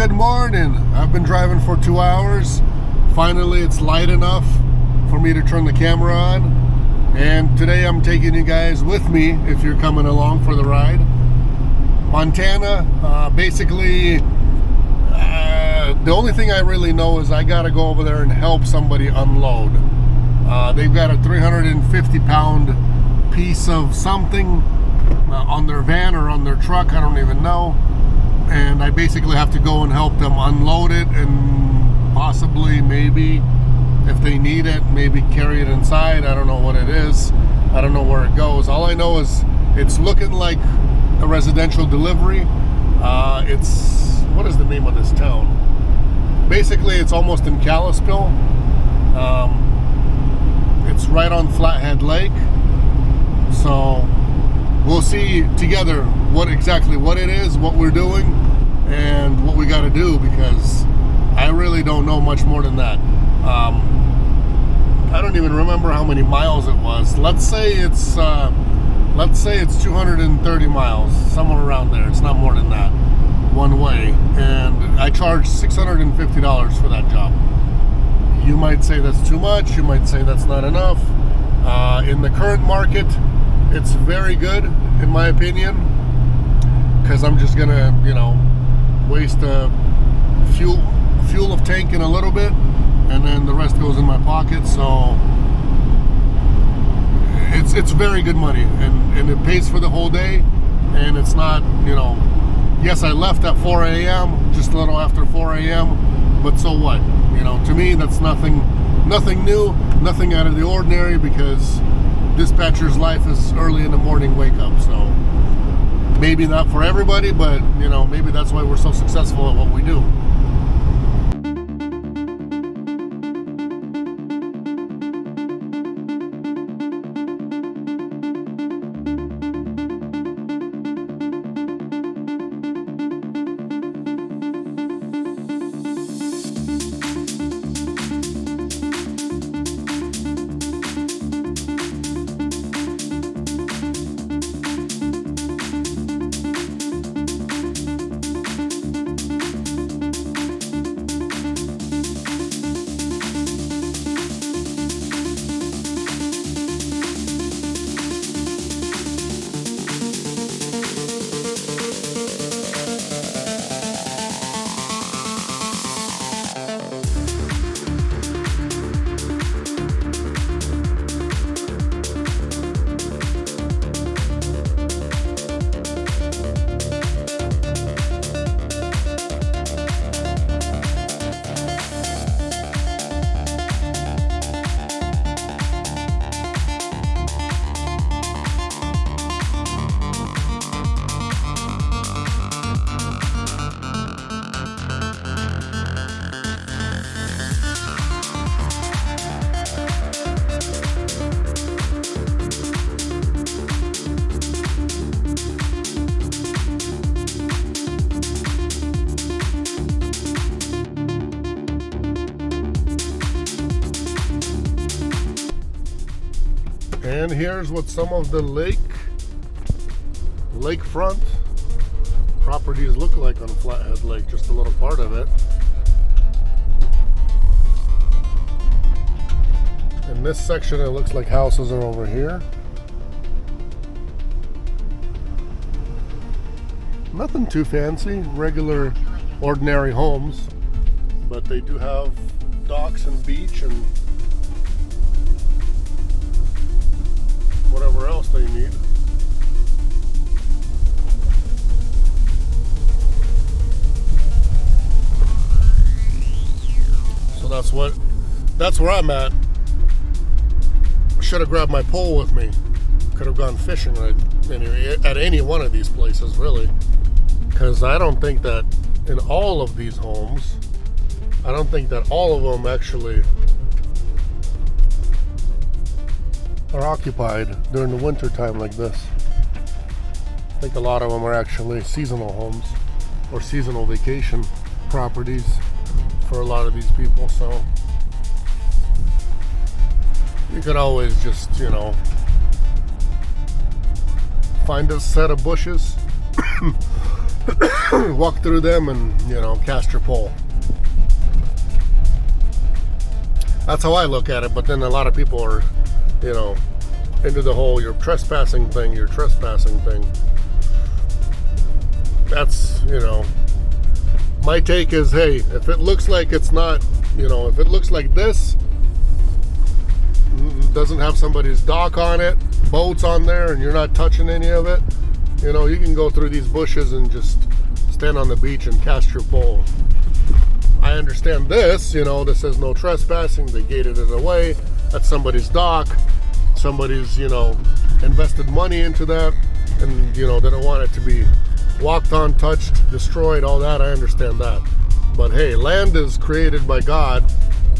good morning. I've been driving for 2 hours. Finally, it's light enough for me to turn the camera on. And today I'm taking you guys with me if you're coming along for the ride. Montana, basically, the only thing I really know is I gotta go over there and help somebody unload. They've got a 350-pound piece of something on their van or on their truck, I don't even know. And I basically have to go and help them unload it and possibly, maybe, if they need it, maybe carry it inside. I don't know what it is. I don't know where it goes. All I know is it's looking like a residential delivery. What is the name of this town? Basically, it's almost in Kalispell. It's right on Flathead Lake. So we'll see together what it is, what we're doing, and what we got to do, because I really don't know much more than that. I don't even remember how many miles it was. Let's say it's 230 miles, somewhere around there. It's not more than that, one way. And I charge $650 for that job. You might say that's too much. You might say that's not enough. In the current market, it's very good, in my opinion, because I'm just gonna, waste fuel of tank in a little bit, and then the rest goes in my pocket. So it's very good money, and it pays for the whole day. And it's not, yes, I left at 4 a.m., just a little after 4 a.m., but so what? To me, that's nothing new, nothing out of the ordinary, because dispatcher's life is early in the morning wake up. So maybe not for everybody, but maybe that's why we're so successful at what we do. And here's what some of the lakefront properties look like on Flathead Lake, just a little part of it. In this section, it looks like houses are over here. Nothing too fancy, regular, ordinary homes, but they do have docks and beach and whatever else they need. So that's where I'm at. I should have grabbed my pole with me. Could have gone fishing at any one of these places, really. Because I don't think that in all of these homes, I don't think that all of them actually are occupied during the winter time like this. I think a lot of them are actually seasonal homes or seasonal vacation properties for a lot of these people. So you could always just, find a set of bushes walk through them and, cast your pole. That's how I look at it. But then a lot of people are, into the whole you're trespassing thing. That's, my take is, hey, if it looks like it's not, if it looks like this, doesn't have somebody's dock on it, boats on there, and you're not touching any of it, you can go through these bushes and just stand on the beach and cast your pole. I understand this, this says no trespassing. They gated it away. That's somebody's dock. Somebody's, invested money into that, and, they don't want it to be walked on, touched, destroyed, all that. I understand that. But hey, land is created by God,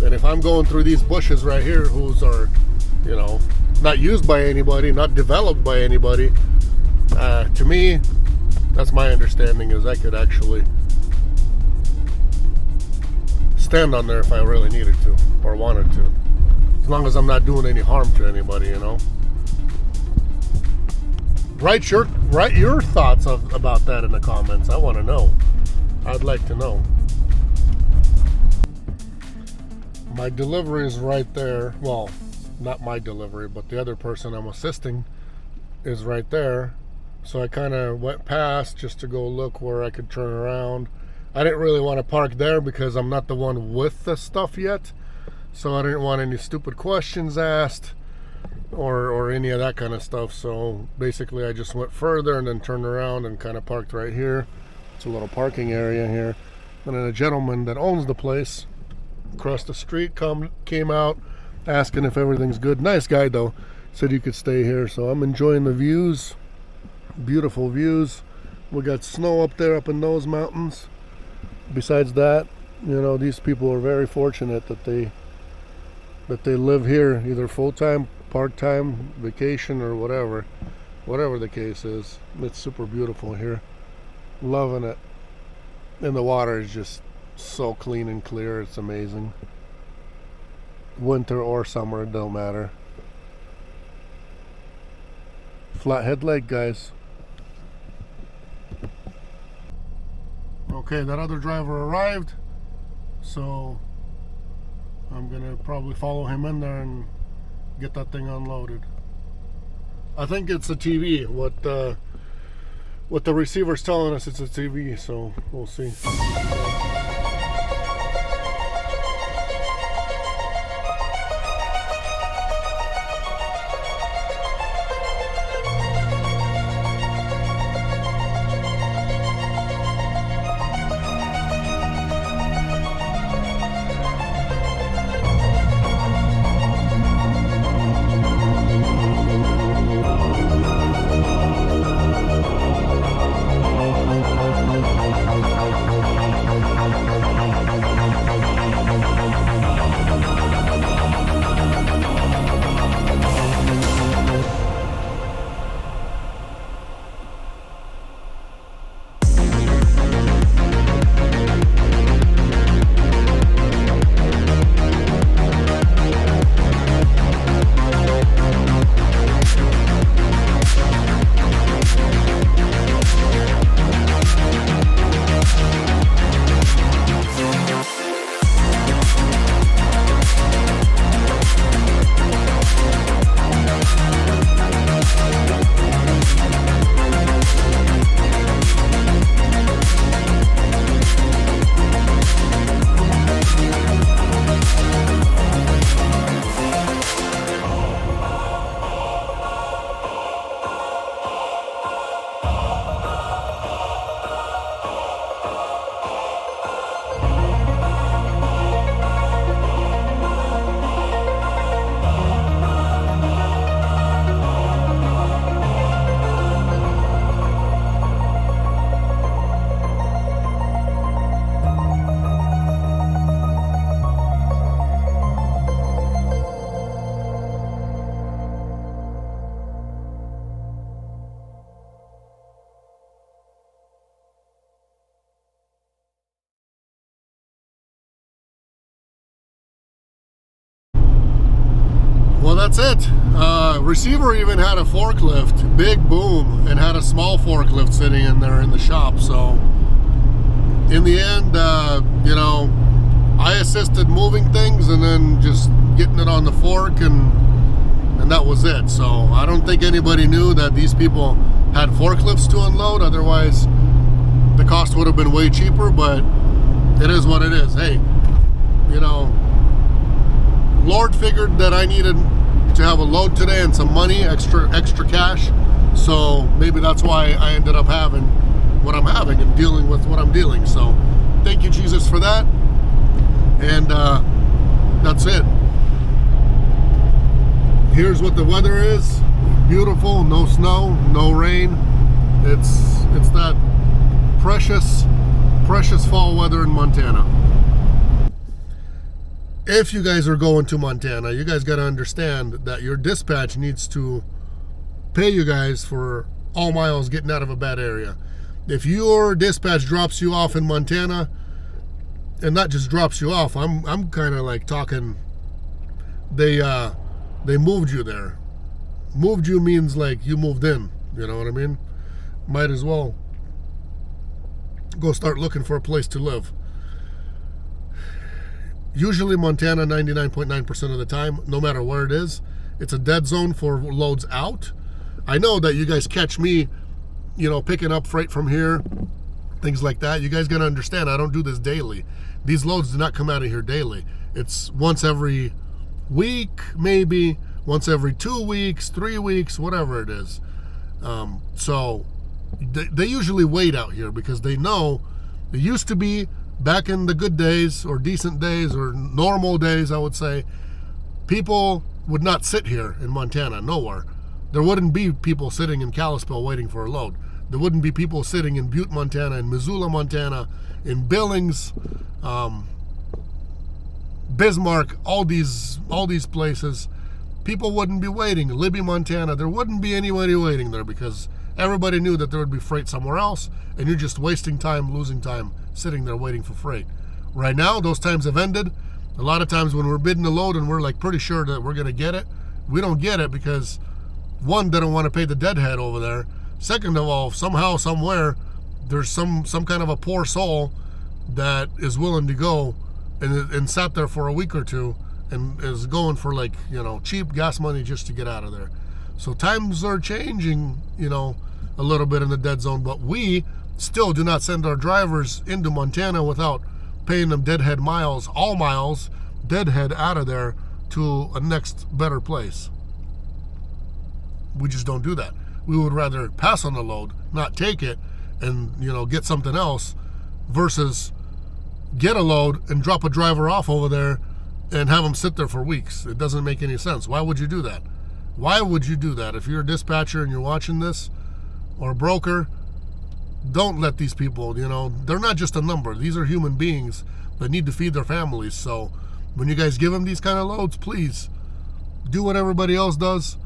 and if I'm going through these bushes right here, whose are, not used by anybody, not developed by anybody, to me, that's my understanding, is I could actually stand on there if I really needed to or wanted to, as long as I'm not doing any harm to anybody. Write your thoughts about that in the comments. I want to know. I'd like to know. My delivery is right there. Well, not my delivery, but the other person I'm assisting is right there. So I kind of went past just to go look where I could turn around. I didn't really want to park there because I'm not the one with the stuff yet. So I didn't want any stupid questions asked or any of that kind of stuff. So basically I just went further and then turned around and kind of parked right here. It's a little parking area here. And then a gentleman that owns the place across the street came out asking if everything's good. Nice guy though. Said you could stay here. So I'm enjoying the views. Beautiful views. We got snow up there up in those mountains. Besides that, these people are very fortunate that they live here, either full-time, part-time, vacation, or whatever the case is. It's super beautiful here. Loving it. And the water is just so clean and clear. It's amazing. Winter or summer, it don't matter. Flathead Lake, guys. Okay, that other driver arrived, so I'm gonna probably follow him in there and get that thing unloaded. I think it's a TV. What the receiver's telling us, it's a TV, so we'll see. that's it. Receiver even had a forklift, big boom, and had a small forklift sitting in there in the shop. So in the end, you know, I assisted moving things and then just getting it on the fork, and that was it. So I don't think anybody knew that these people had forklifts to unload. Otherwise, the cost would have been way cheaper, but it is what it is. Hey, you know, Lord figured that I needed to have a load today and some money, extra cash. So maybe that's why I ended up having what I'm having and dealing with what I'm dealing. So thank you, Jesus, for that. And that's it. Here's what the weather is. Beautiful, no snow, no rain. It's that precious fall weather in Montana. If you guys are going to Montana, you guys got to understand that your dispatch needs to pay you guys for all miles getting out of a bad area. If your dispatch drops you off in Montana, and not just drops you off, I'm kind of like talking, they moved you there. Moved you means like you moved in, you know what I mean? Might as well go start looking for a place to live. Usually Montana, 99.9% of the time, no matter where it is, it's a dead zone for loads out. I know that you guys catch me, you know, picking up freight from here, things like that. You guys got to understand, I don't do this daily. These loads do not come out of here daily. It's once every week, maybe once every 2 weeks, 3 weeks, whatever it is. So they usually wait out here because they know it used to be back in the good days or decent days or normal days, I would say, people would not sit here in Montana, nowhere. There wouldn't be people sitting in Kalispell waiting for a load. There wouldn't be people sitting in Butte, Montana, in Missoula, Montana, in Billings, Bismarck, all these places. People wouldn't be waiting. Libby, Montana, there wouldn't be anybody waiting there because everybody knew that there would be freight somewhere else, and you're just wasting time, losing time, sitting there waiting for freight. Right now, those times have ended. A lot of times when we're bidding a load and we're like pretty sure that we're going to get it, we don't get it because one, they don't want to pay the deadhead over there. Second of all, somehow, somewhere, there's some kind of a poor soul that is willing to go and sat there for a week or two and is going for, like, you know, cheap gas money just to get out of there. So times are changing, you know, a little bit in the dead zone, but we still do not send our drivers into Montana without paying them deadhead miles, all miles, deadhead out of there to a next better place. We just don't do that. We would rather pass on the load, not take it, and, you know, get something else versus get a load and drop a driver off over there and have them sit there for weeks. It doesn't make any sense. Why would you do that? Why would you do that? If you're a dispatcher and you're watching this, or a broker, don't let these people, you know, they're not just a number. These are human beings that need to feed their families. So when you guys give them these kind of loads, please do what everybody else does.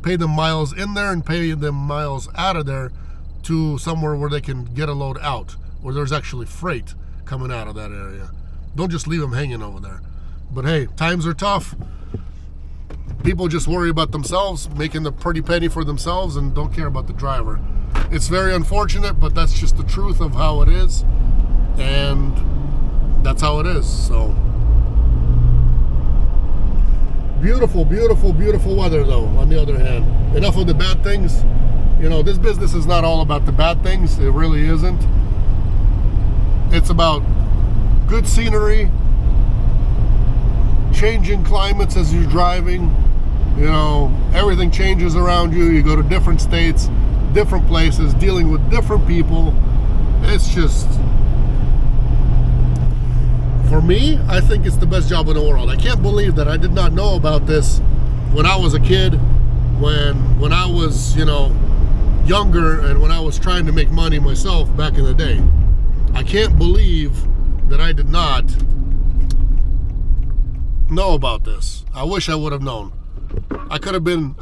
Pay them miles in there and pay them miles out of there to somewhere where they can get a load out, where there's actually freight coming out of that area. Don't just leave them hanging over there. But hey, times are tough. People just worry about themselves, making the pretty penny for themselves, and don't care about the driver. It's very unfortunate, but that's just the truth of how it is, and that's how it is. So beautiful, beautiful, beautiful weather, though, on the other hand. Enough of the bad things. You know, this business is not all about the bad things. It really isn't. It's about good scenery, changing climates as you're driving. You know, everything changes around you. You go to different states, different places, dealing with different people. It's just, for me, I think it's the best job in the world. I can't believe that I did not know about this when I was a kid, when I was, you know, younger, and when I was trying to make money myself back in the day. I can't believe that I did not know about this. I wish I would have known. I could have been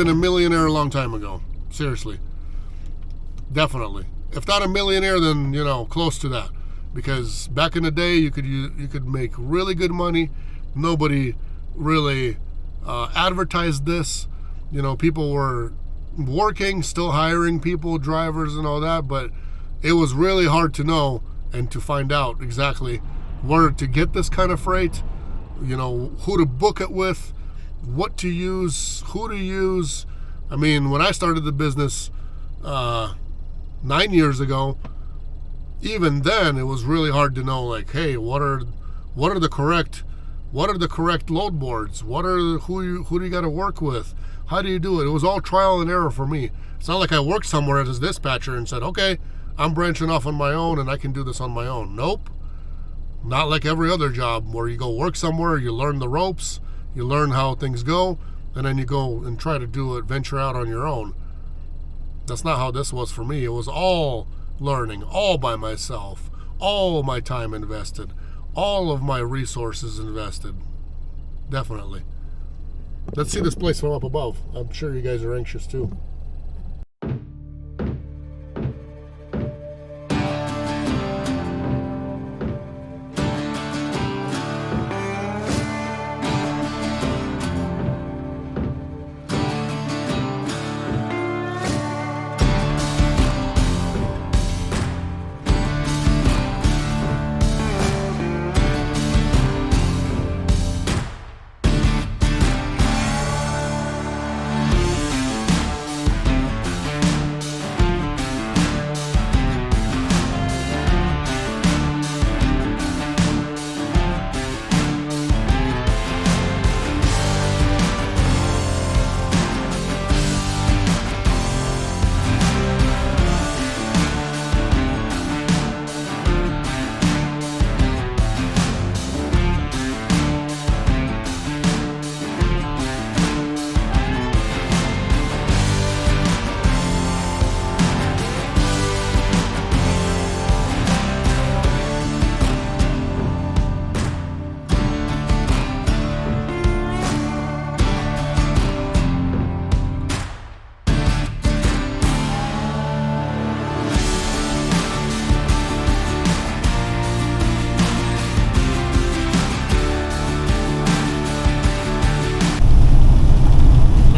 a millionaire a long time ago. Seriously. Definitely. If not a millionaire, then, you know, close to that. Because back in the day, you could make really good money. Nobody really advertised this. You know, people were working, still hiring people, drivers and all that, but it was really hard to know and to find out exactly where to get this kind of freight, you know, who to book it with, what to use, who to use. I mean, when I started the business 9 years ago, even then it was really hard to know, like, hey, what are the correct load boards? Who do you got to work with? How do you do it? It was all trial and error for me. It's not like I worked somewhere as a dispatcher and said, okay, I'm branching off on my own and I can do this on my own. Nope. Not like every other job where you go work somewhere, you learn the ropes, you learn how things go, and then you go and try to do it, venture out on your own. That's not how this was for me. It was all learning, all by myself, all my time invested, all of my resources invested. Definitely. Let's see this place from up above. I'm sure you guys are anxious too.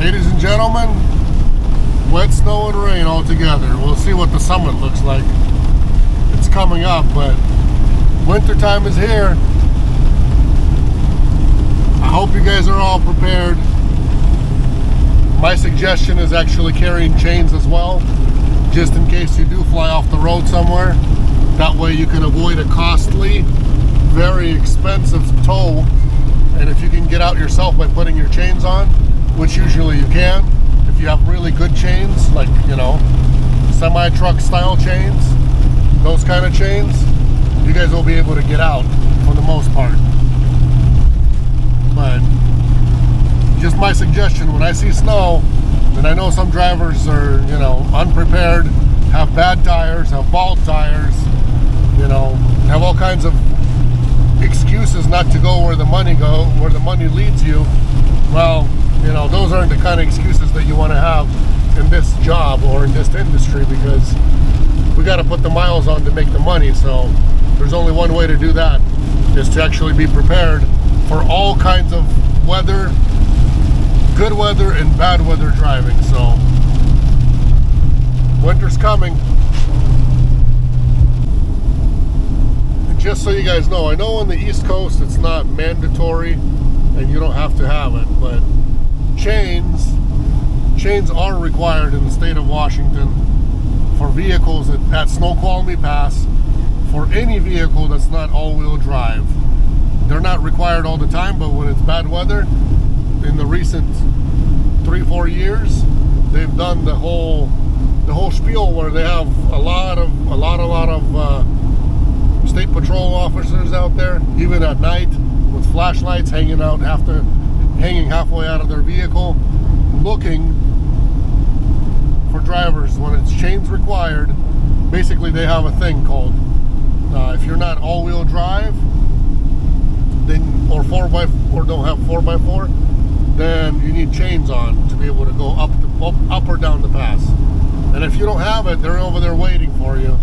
Ladies and gentlemen, wet snow and rain all together. We'll see what the summit looks like. It's coming up, but winter time is here. I hope you guys are all prepared. My suggestion is actually carrying chains as well, just in case you do fly off the road somewhere. That way you can avoid a costly, very expensive tow. And if you can get out yourself by putting your chains on, which usually you can, if you have really good chains, like, you know, semi-truck style chains, those kind of chains, you guys will be able to get out for the most part. But just my suggestion, when I see snow, and I know some drivers are, you know, unprepared, have bad tires, have bald tires, you know, have all kinds of excuses not to go where the money leads you. Well, you know, those aren't the kind of excuses that you want to have in this job or in this industry, because we got to put the miles on to make the money. So there's only one way to do that, is to actually be prepared for all kinds of weather, good weather and bad weather driving. So winter's coming. And just so you guys know, I know on the East Coast it's not mandatory and you don't have to have it, but chains are required in the state of Washington for vehicles at Snoqualmie Pass, for any vehicle that's not all-wheel drive. They're not required all the time, but when it's bad weather, in the recent 3-4 years, they've done the whole spiel where they have a lot of state patrol officers out there, even at night, with flashlights hanging halfway out of their vehicle, looking for drivers when it's chains required. Basically, they have a thing called, if you're not all-wheel drive, then or don't have 4x4, then you need chains on to be able to go up or down the pass. And if you don't have it, they're over there waiting for you.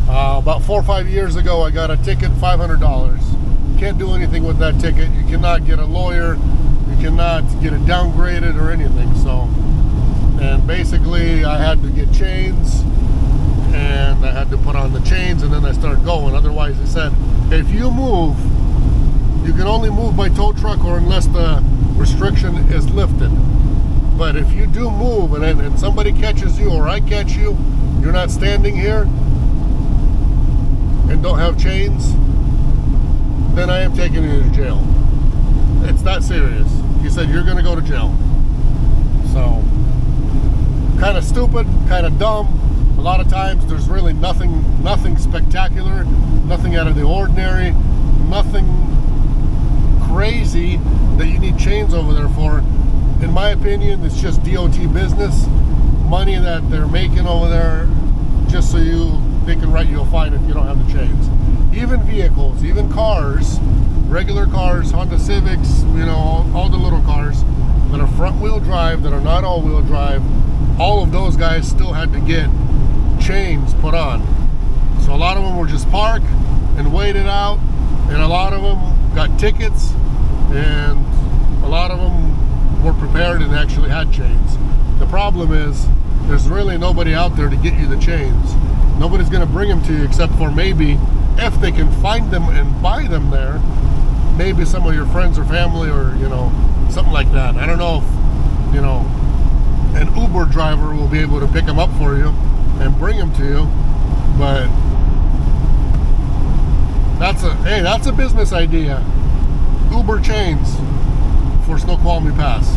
About 4 or 5 years ago, I got a ticket, $500. Can't do anything with that ticket. You cannot get a lawyer. You cannot get it downgraded or anything. So, and basically I had to get chains, and I had to put on the chains, and then I started going. Otherwise, they said, if you move, you can only move by tow truck or unless the restriction is lifted. But if you do move and somebody catches you or I catch you, you're not standing here and don't have chains, then I am taking you to jail. It's that serious. He said, you're going to go to jail. So, kind of stupid, kind of dumb. A lot of times there's really nothing spectacular, nothing out of the ordinary, nothing crazy that you need chains over there for. In my opinion, it's just DOT business, money that they're making over there just so they can write you a fine if you don't have the chains. Even vehicles, even cars, regular cars, Honda Civics, you know, all the little cars that are front wheel drive, that are not all wheel drive, all of those guys still had to get chains put on. So a lot of them were just parked and waited out, and a lot of them got tickets, and a lot of them were prepared and actually had chains. The problem is there's really nobody out there to get you the chains. Nobody's going to bring them to you except for maybe if they can find them and buy them there, maybe some of your friends or family, or you know, something like that. I don't know if, you know, an Uber driver will be able to pick them up for you and bring them to you, but that's a business idea. Uber chains for Snoqualmie Pass.